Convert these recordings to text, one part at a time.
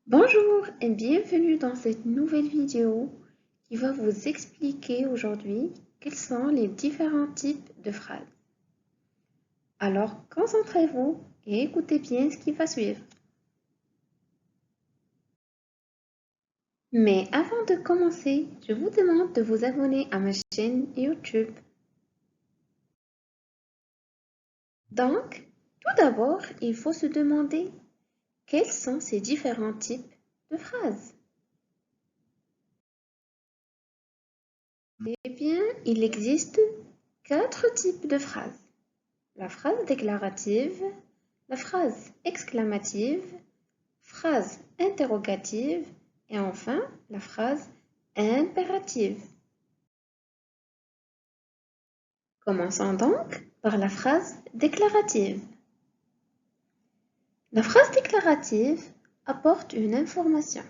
Bonjour et bienvenue dans cette nouvelle vidéo qui va vous expliquer aujourd'hui quels sont les différents types de phrases. Alors concentrez-vous et écoutez bien ce qui va suivre. Mais avant de commencer, je vous demande de vous abonner à ma chaîne YouTube. Donc, tout d'abord, il faut se demander quels sont ces différents types de phrases. Eh bien, il existe 4 types de phrases. La phrase déclarative, la phrase exclamative, phrase interrogative et enfin la phrase impérative. Commençons donc par la phrase déclarative. La phrase déclarative apporte une information.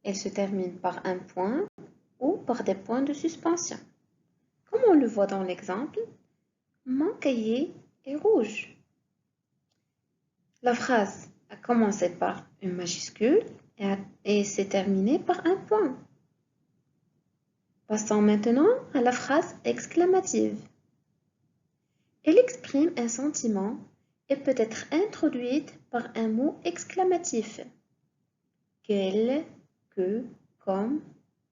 Elle se termine par un point ou par des points de suspension. Comme on le voit dans l'exemple, mon cahier est rouge. La phrase a commencé par une majuscule et s'est terminée par un point. Passons maintenant à la phrase exclamative. Elle exprime un sentiment et peut être introduite par un mot exclamatif. Quel, que, comme,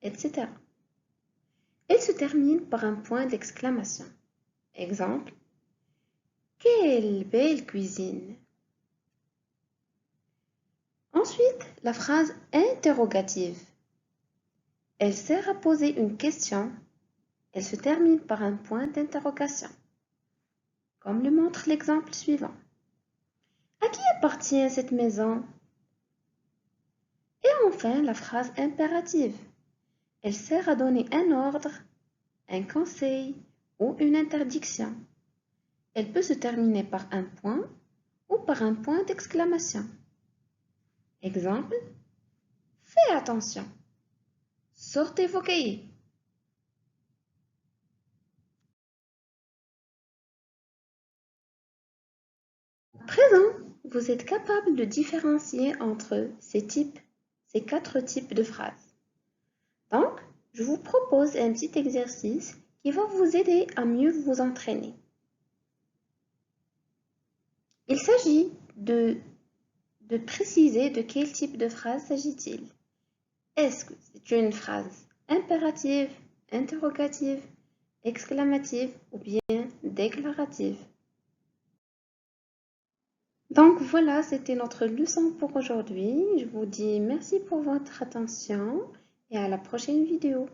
etc. Elle se termine par un point d'exclamation. Exemple, quelle belle cuisine! Ensuite, la phrase interrogative. Elle sert à poser une question. Elle se termine par un point d'interrogation, comme le montre l'exemple suivant. À qui appartient cette maison? Et enfin, la phrase impérative. Elle sert à donner un ordre, un conseil ou une interdiction. Elle peut se terminer par un point ou par un point d'exclamation. Exemple, fais attention. Sortez vos cahiers. À présent, vous êtes capable de différencier entre ces 4 types de phrases. Donc, je vous propose un petit exercice qui va vous aider à mieux vous entraîner. Il s'agit de préciser de quel type de phrase s'agit-il. Est-ce que c'est une phrase impérative, interrogative, exclamative ou bien déclarative? Donc voilà, c'était notre leçon pour aujourd'hui. Je vous dis merci pour votre attention et à la prochaine vidéo.